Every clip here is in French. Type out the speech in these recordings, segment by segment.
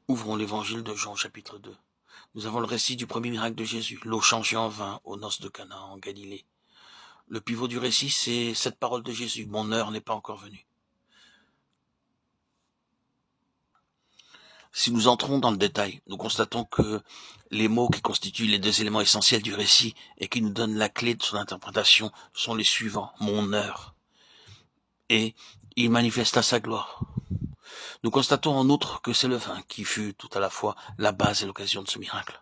Ouvrons l'évangile de Jean, chapitre 2. Nous avons le récit du premier miracle de Jésus, l'eau changée en vin aux noces de Cana en Galilée. Le pivot du récit, c'est cette parole de Jésus, mon heure n'est pas encore venue. Si nous entrons dans le détail, nous constatons que les mots qui constituent les deux éléments essentiels du récit et qui nous donnent la clé de son interprétation sont les suivants, mon heure. Et il manifesta sa gloire. Nous constatons en outre que c'est le vin qui fut tout à la fois la base et l'occasion de ce miracle.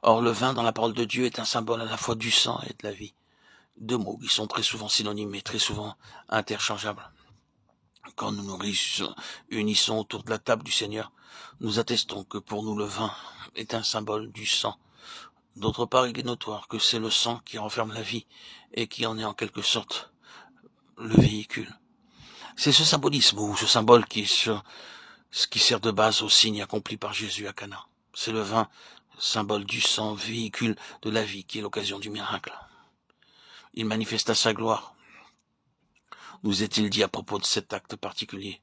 Or, le vin dans la parole de Dieu est un symbole à la fois du sang et de la vie. Deux mots qui sont très souvent synonymes et très souvent interchangeables. Quand nous nous unissons autour de la table du Seigneur, nous attestons que pour nous le vin est un symbole du sang. D'autre part, il est notoire que c'est le sang qui renferme la vie et qui en est en quelque sorte le véhicule. C'est ce symbolisme ou ce symbole qui sert de base au signe accompli par Jésus à Cana. C'est le vin, symbole du sang, véhicule de la vie qui est l'occasion du miracle. Il manifesta sa gloire. Nous est-il dit à propos de cet acte particulier.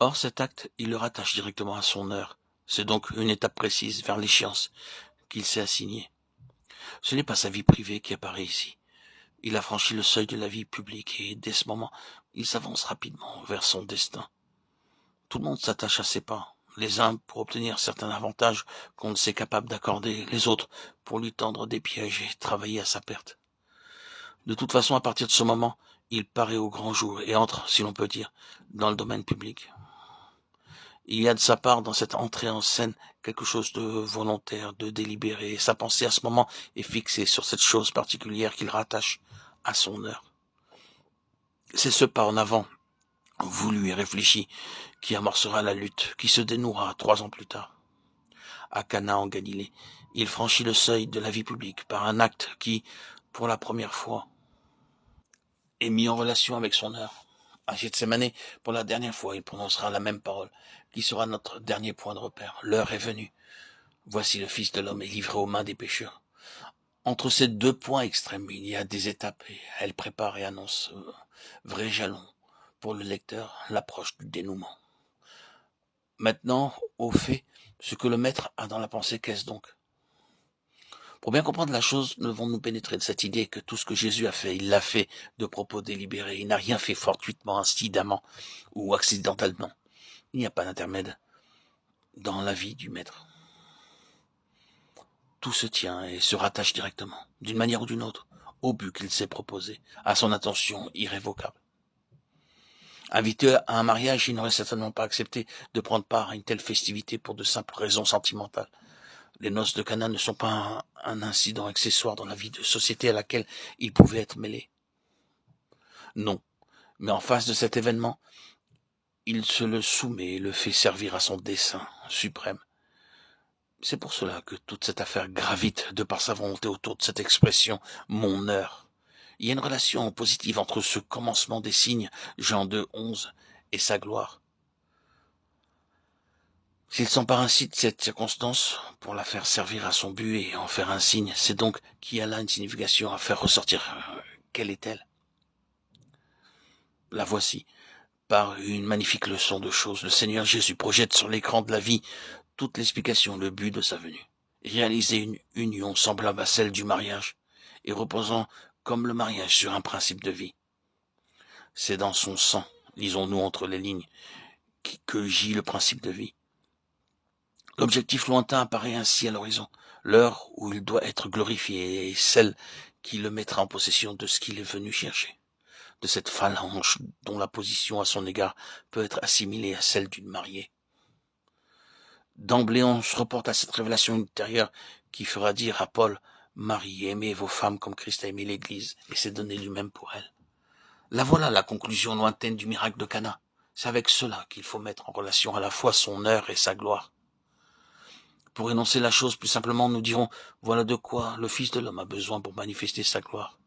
Or, cet acte, il le rattache directement à son heure. C'est donc une étape précise vers l'échéance qu'il s'est assignée. Ce n'est pas sa vie privée qui apparaît ici. Il a franchi le seuil de la vie publique et, dès ce moment, il s'avance rapidement vers son destin. Tout le monde s'attache à ses pas, les uns pour obtenir certains avantages qu'on ne s'est capable d'accorder, les autres pour lui tendre des pièges et travailler à sa perte. De toute façon, à partir de ce moment, il paraît au grand jour et entre, si l'on peut dire, dans le domaine public. Il y a de sa part dans cette entrée en scène quelque chose de volontaire, de délibéré, et sa pensée à ce moment est fixée sur cette chose particulière qu'il rattache à son heure. C'est ce pas en avant, voulu et réfléchi, qui amorcera la lutte, qui se dénouera 3 ans plus tard. À Cana en Galilée, il franchit le seuil de la vie publique par un acte qui, pour la première fois, est mis en relation avec son heure. À Gethsémané, pour la dernière fois, il prononcera la même parole, qui sera notre dernier point de repère. L'heure est venue. Voici le Fils de l'homme est livré aux mains des pécheurs. Entre ces deux points extrêmes, il y a des étapes et elles préparent et annoncent vrai jalon pour le lecteur, l'approche du dénouement. Maintenant, au fait, ce que le maître a dans la pensée, qu'est-ce donc? Pour bien comprendre la chose, nous devons nous pénétrer de cette idée que tout ce que Jésus a fait, il l'a fait de propos délibérés. Il n'a rien fait fortuitement, incidemment ou accidentellement. Il n'y a pas d'intermède dans la vie du maître. Tout se tient et se rattache directement, d'une manière ou d'une autre, au but qu'il s'est proposé, à son intention irrévocable. Invité à un mariage, il n'aurait certainement pas accepté de prendre part à une telle festivité pour de simples raisons sentimentales. Les noces de Cana ne sont pas un incident accessoire dans la vie de société à laquelle il pouvait être mêlé. Non, mais en face de cet événement, il se le soumet et le fait servir à son dessein suprême. C'est pour cela que toute cette affaire gravite de par sa volonté autour de cette expression « mon heure ». Il y a une relation positive entre ce commencement des signes, Jean 2, 11, et sa gloire. S'il s'empare ainsi de cette circonstance pour la faire servir à son but et en faire un signe, c'est donc qu'il y a là une signification à faire ressortir. Quelle est-elle? La voici. Par une magnifique leçon de choses, le Seigneur Jésus projette sur l'écran de la vie toute l'explication, le but de sa venue. Réaliser une union semblable à celle du mariage et reposant comme le mariage sur un principe de vie. C'est dans son sang, lisons-nous entre les lignes, que gît le principe de vie. L'objectif lointain apparaît ainsi à l'horizon, l'heure où il doit être glorifié et celle qui le mettra en possession de ce qu'il est venu chercher, de cette phalange dont la position à son égard peut être assimilée à celle d'une mariée. D'emblée, on se reporte à cette révélation ultérieure qui fera dire à Paul « Marie, aimez vos femmes comme Christ a aimé l'Église et s'est donné lui-même pour elle ». La voilà la conclusion lointaine du miracle de Cana. C'est avec cela qu'il faut mettre en relation à la fois son heure et sa gloire. Pour énoncer la chose plus simplement, nous dirons « Voilà de quoi le Fils de l'homme a besoin pour manifester sa gloire.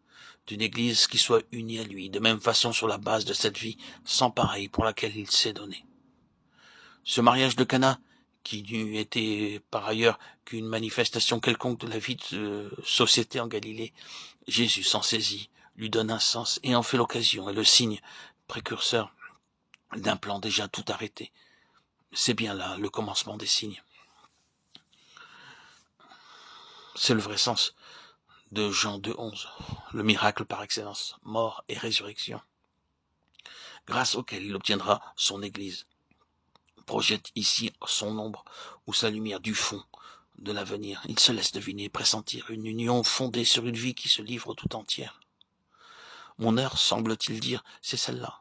D'une Église qui soit unie à lui, de même façon sur la base de cette vie sans pareil pour laquelle il s'est donné. » Ce mariage de Cana, qui n'eût été par ailleurs qu'une manifestation quelconque de la vie de société en Galilée, Jésus s'en saisit, lui donne un sens et en fait l'occasion et le signe précurseur d'un plan déjà tout arrêté. C'est bien là le commencement des signes. C'est le vrai sens de Jean 2,11, le miracle par excellence, mort et résurrection, grâce auquel il obtiendra son Église. Projette ici son ombre ou sa lumière du fond de l'avenir. Il se laisse deviner, pressentir une union fondée sur une vie qui se livre tout entière. Mon heure, semble-t-il dire, c'est celle-là.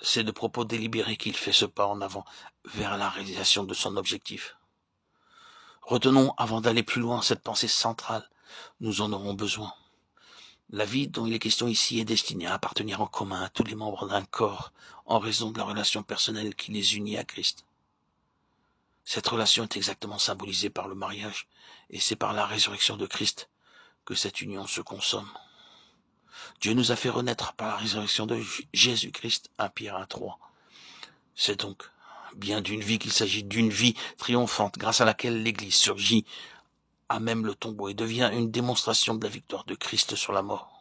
C'est de propos délibérés qu'il fait ce pas en avant vers la réalisation de son objectif. Retenons, avant d'aller plus loin, cette pensée centrale. Nous en aurons besoin. La vie dont il est question ici est destinée à appartenir en commun à tous les membres d'un corps, en raison de la relation personnelle qui les unit à Christ. Cette relation est exactement symbolisée par le mariage, et c'est par la résurrection de Christ que cette union se consomme. Dieu nous a fait renaître par la résurrection de Jésus-Christ, 1 Pierre 1,3. C'est donc bien d'une vie qu'il s'agit, d'une vie triomphante, grâce à laquelle l'Église surgit à même le tombeau et devient une démonstration de la victoire de Christ sur la mort.